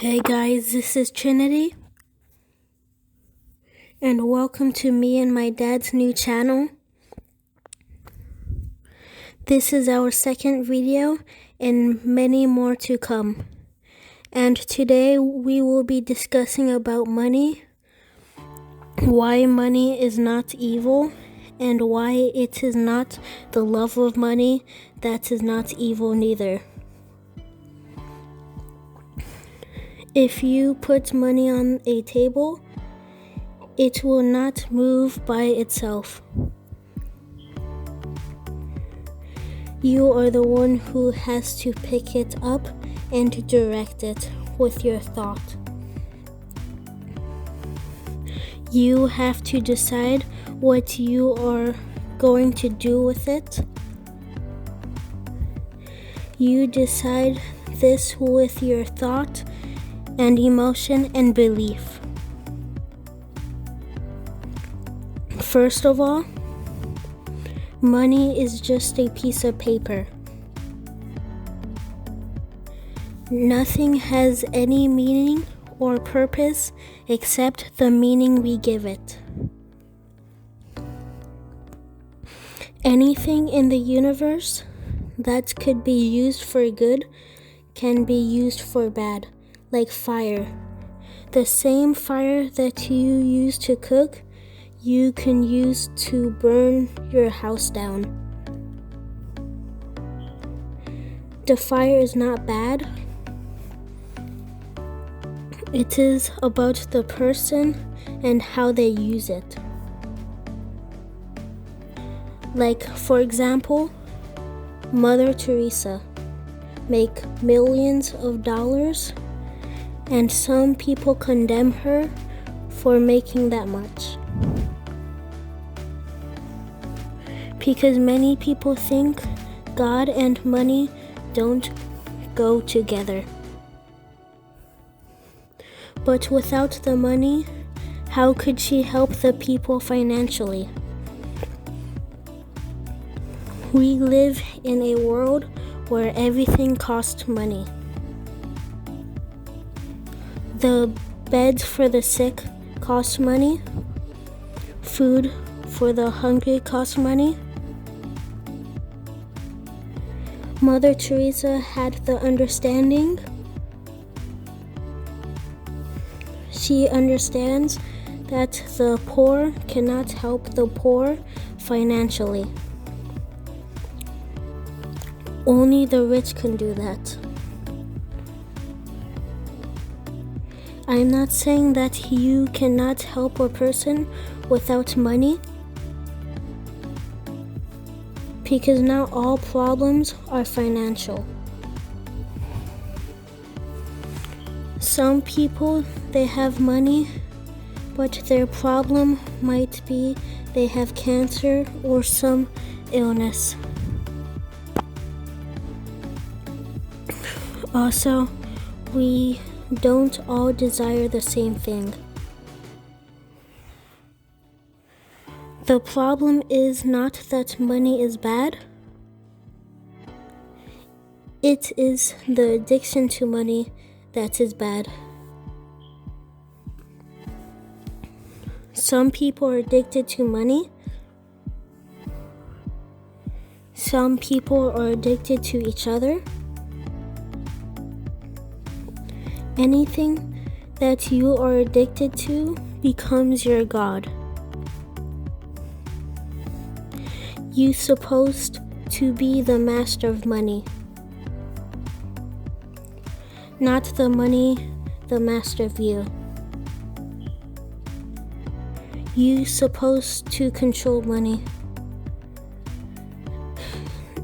Hey guys, this is Trinity, and welcome to me and my dad's new channel. This is our second video, and many more to come. And today we will be discussing about money, why money is not evil, and why it is not the love of money that is not evil neither. If you put money on a table, it will not move by itself. You are the one who has to pick it up and direct it with your thought. You have to decide what you are going to do with it. You decide this with your thought and emotion and belief. First of all, money is just a piece of paper. Nothing has any meaning or purpose except the meaning we give it. Anything in the universe that could be used for good can be used for bad, like fire. The same fire that you use to cook, you can use to burn your house down. The fire is not bad. It is about the person and how they use it. Like, for example, Mother Teresa make millions of dollars, and some people condemn her for making that much. Because many people think God and money don't go together. But without the money, how could she help the people financially? We live in a world where everything costs money. The beds for the sick cost money. Food for the hungry costs money. Mother Teresa had the understanding. She understands that the poor cannot help the poor financially. Only the rich can do that. I'm not saying that you cannot help a person without money, because not all problems are financial. Some people, they have money, but their problem might be they have cancer or some illness. Also, we don't all desire the same thing. The problem is not that money is bad. It is the addiction to money that is bad. Some people are addicted to money. Some people are addicted to each other. Anything that you are addicted to becomes your God. You're supposed to be the master of money. Not the money, the master of you. You're supposed to control money.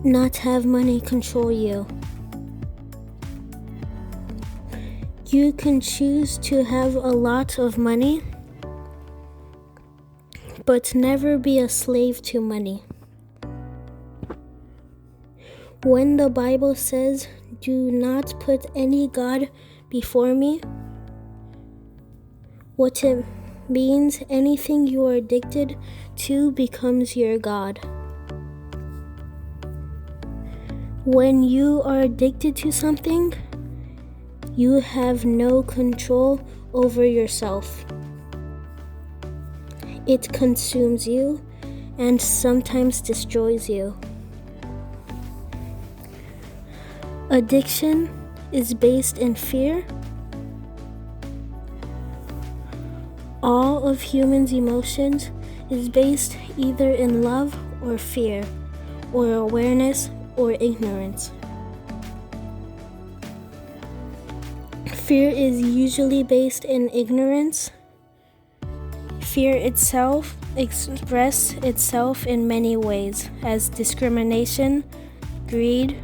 Not have money control you. You can choose to have a lot of money, but never be a slave to money. When the Bible says, "Do not put any God before me," what it means, anything you are addicted to becomes your God. When you are addicted to something, you have no control over yourself. It consumes you and sometimes destroys you. Addiction is based in fear. All of humans' emotions is based either in love or fear, or awareness or ignorance. Fear is usually based in ignorance. Fear itself expresses itself in many ways, as discrimination, greed,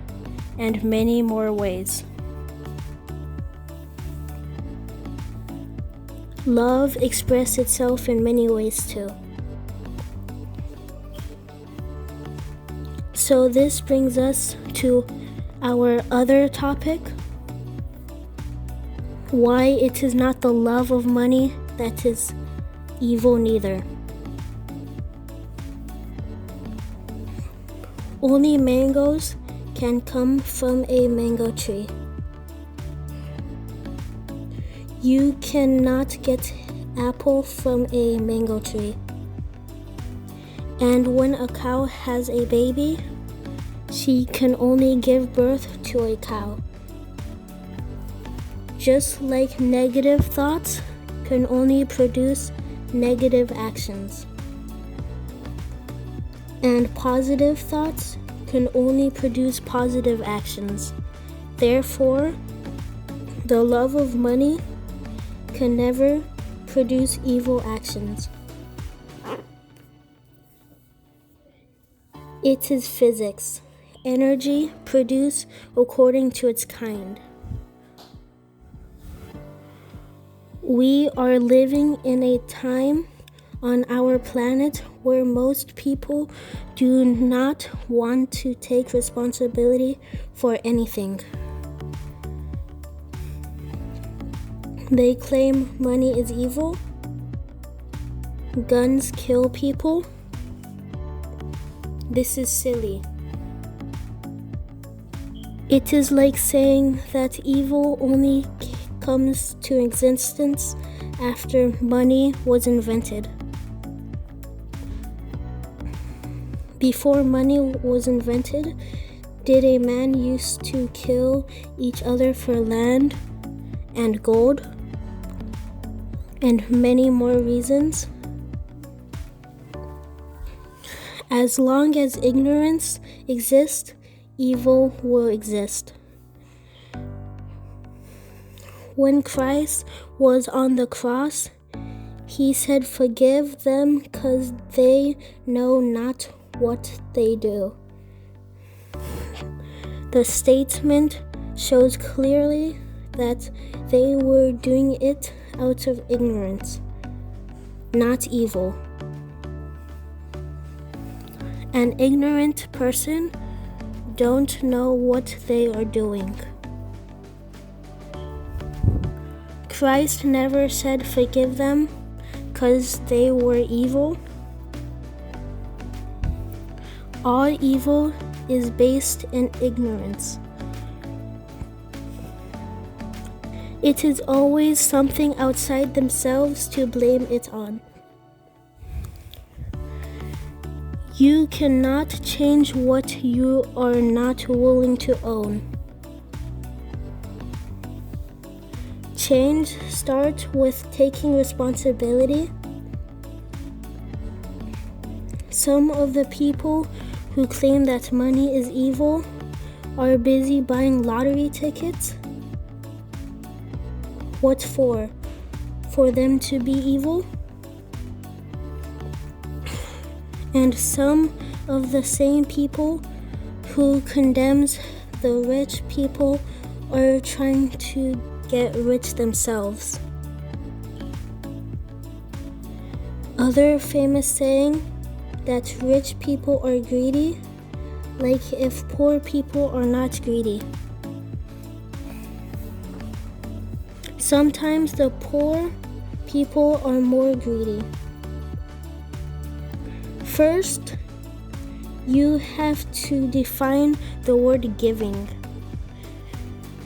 and many more ways. Love expresses itself in many ways too. So this brings us to our other topic, why it is not the love of money that is evil neither. Only mangoes can come from a mango tree. You cannot get apple from a mango tree. And when a cow has a baby, she can only give birth to a cow. Just like negative thoughts can only produce negative actions, and positive thoughts can only produce positive actions. Therefore, the love of money can never produce evil actions. It is physics. Energy produced according to its kind. We are living in a time on our planet where most people do not want to take responsibility for anything. They claim money is evil. Guns kill people. This is silly. It is like saying that evil only comes to existence after money was invented. Before money was invented, did a man used to kill each other for land and gold and many more reasons? As long as ignorance exists, evil will exist. When Christ was on the cross, he said, "Forgive them, because they know not what they do." The statement shows clearly that they were doing it out of ignorance, not evil. An ignorant person don't know what they are doing. Christ never said forgive them because they were evil. All evil is based in ignorance. It is always something outside themselves to blame it on. You cannot change what you are not willing to own. Change starts with taking responsibility. Some of the people who claim that money is evil are busy buying lottery tickets. What for? For them to be evil? And some of the same people who condemns the rich people are trying to get rich themselves. Other famous saying that rich people are greedy, like if poor people are not greedy. Sometimes the poor people are more greedy. First, you have to define the word giving.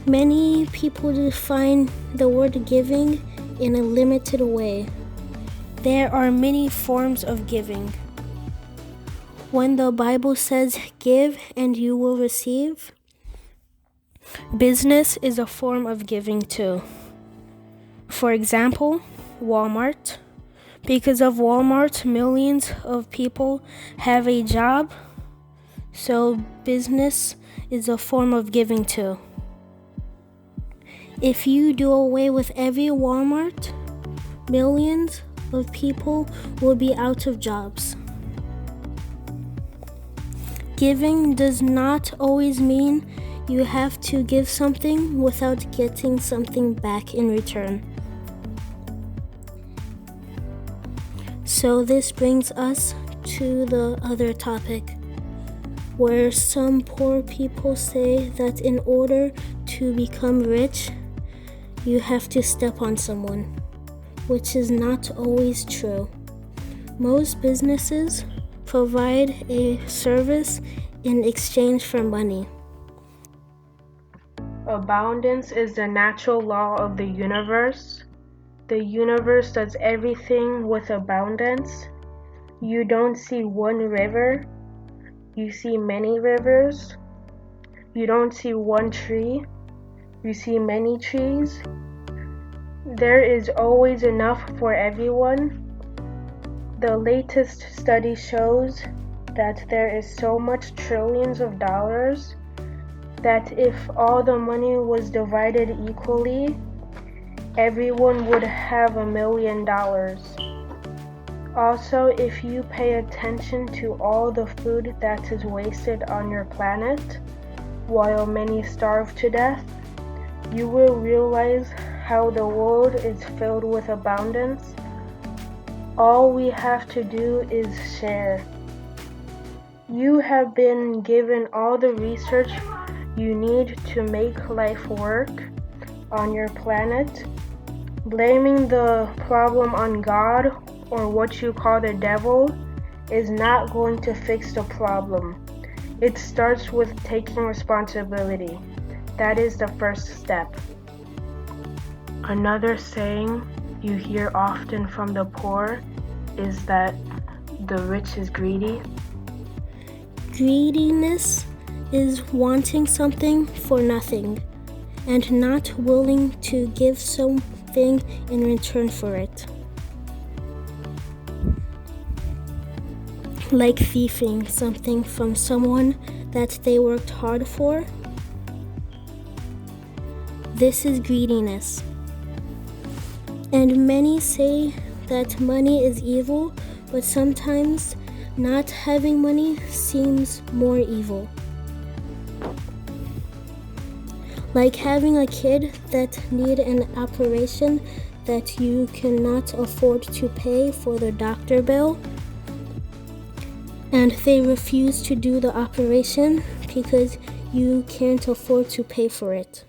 Many people define the word giving in a limited way. There are many forms of giving. When the Bible says give and you will receive, business is a form of giving too. For example, Walmart. Because of Walmart, millions of people have a job, so business is a form of giving too. If you do away with every Walmart, millions of people will be out of jobs. Giving does not always mean you have to give something without getting something back in return. So this brings us to the other topic, where some poor people say that in order to become rich, you have to step on someone, which is not always true. Most businesses provide a service in exchange for money. Abundance is the natural law of the universe. The universe does everything with abundance. You don't see one river, you see many rivers. You don't see one tree, you see many trees. There is always enough for everyone. The latest study shows that there is so much trillions of dollars that if all the money was divided equally, everyone would have $1 million. Also, if you pay attention to all the food that is wasted on your planet, while many starve to death, you will realize how the world is filled with abundance. All we have to do is share. You have been given all the research you need to make life work on your planet. Blaming the problem on God or what you call the devil is not going to fix the problem. It starts with taking responsibility. That is the first step. Another saying you hear often from the poor is that the rich is greedy. Greediness is wanting something for nothing and not willing to give something in return for it. Like thieving something from someone that they worked hard for. This is greediness. And many say that money is evil, but sometimes not having money seems more evil. Like having a kid that need an operation that you cannot afford to pay for the doctor bill, and they refuse to do the operation because you can't afford to pay for it.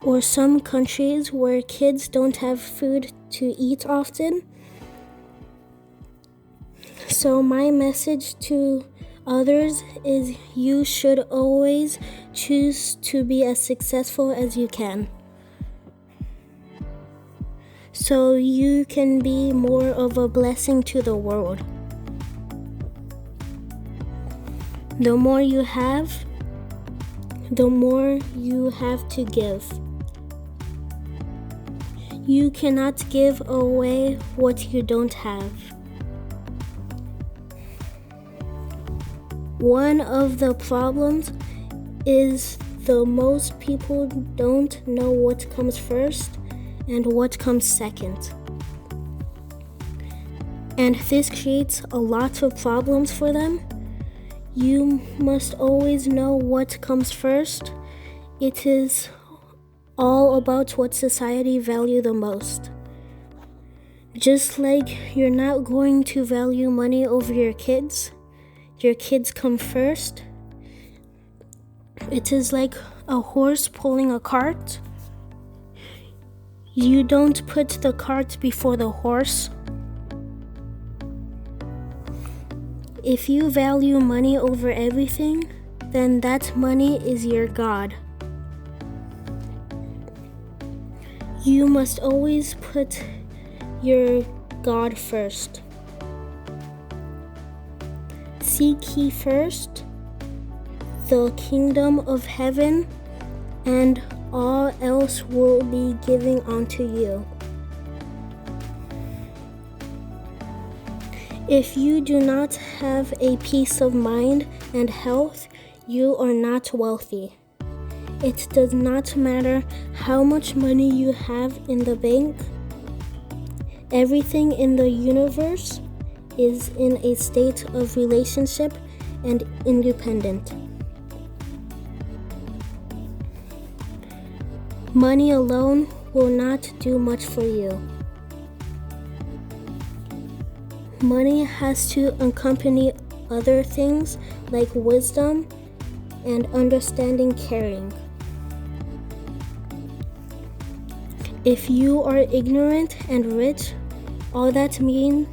Or some countries where kids don't have food to eat often. So my message to others is you should always choose to be as successful as you can, so you can be more of a blessing to the world. The more you have, the more you have to give. You cannot give away what you don't have. One of the problems is the most people don't know what comes first and what comes second. And this creates a lot of problems for them. You must always know what comes first. It is all about what society value the most. Just like you're not going to value money over your kids come first. It is like a horse pulling a cart. You don't put the cart before the horse. If you value money over everything, then that money is your God. You must always put your God first. Seek ye first the kingdom of heaven, and all else will be given unto you. If you do not have a peace of mind and health, you are not wealthy. It does not matter how much money you have in the bank. Everything in the universe is in a state of relationship and independent. Money alone will not do much for you. Money has to accompany other things like wisdom and understanding, caring. If you are ignorant and rich, all that means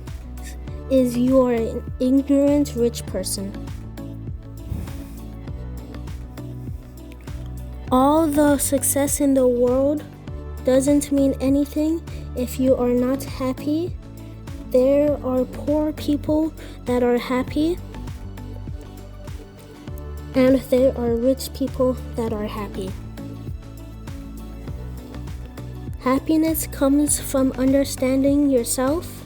is you are an ignorant rich person. All the success in the world doesn't mean anything if you are not happy. There are poor people that are happy, and there are rich people that are happy. Happiness comes from understanding yourself.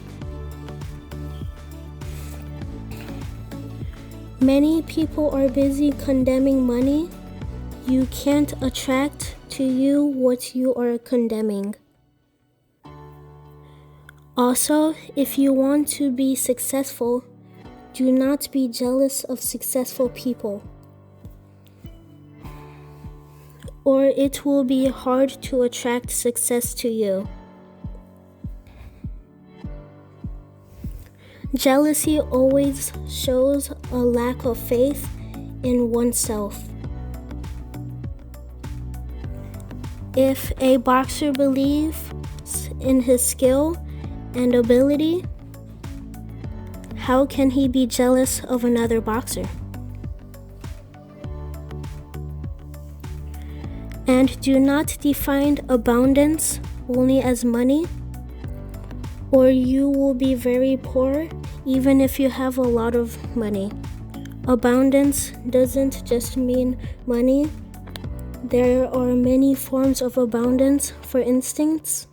Many people are busy condemning money. You can't attract to you what you are condemning. Also, if you want to be successful, do not be jealous of successful people, or it will be hard to attract success to you. Jealousy always shows a lack of faith in oneself. If a boxer believes in his skill and ability, how can he be jealous of another boxer? And do not define abundance only as money, or you will be very poor even if you have a lot of money. Abundance doesn't just mean money. There are many forms of abundance. For instance,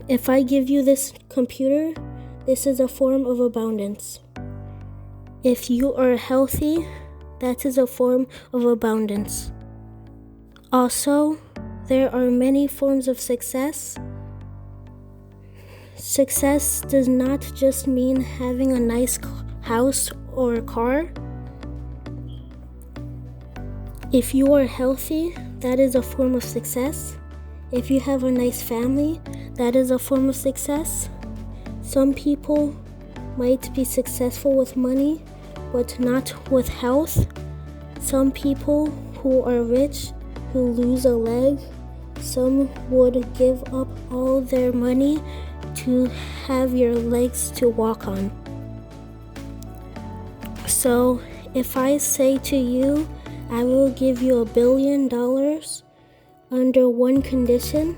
if I give you this computer, this is a form of abundance. If you are healthy, that is a form of abundance. Also, there are many forms of success. Success does not just mean having a nice house or a car. If you are healthy, that is a form of success. If you have a nice family, that is a form of success. Some people might be successful with money, but not with health. Some people who are rich, who lose a leg, some would give up all their money to have your legs to walk on. So, if I say to you, I will give you $1 billion under one condition,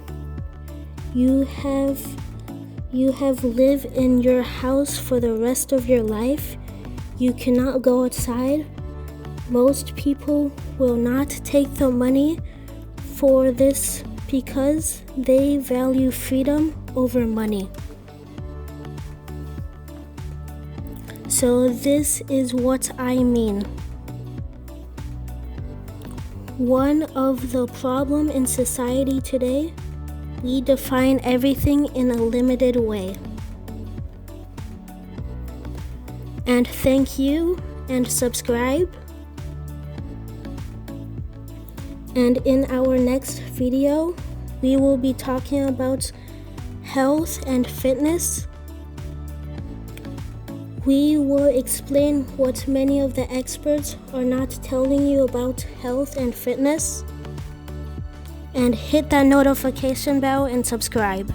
you have lived in your house for the rest of your life. You cannot go outside. Most people will not take the money for this because they value freedom over money. So this is what I mean. One of the problems in society today, we define everything in a limited way. And thank you and subscribe. And in our next video, we will be talking about health and fitness. We will explain what many of the experts are not telling you about health and fitness. And hit that notification bell and subscribe.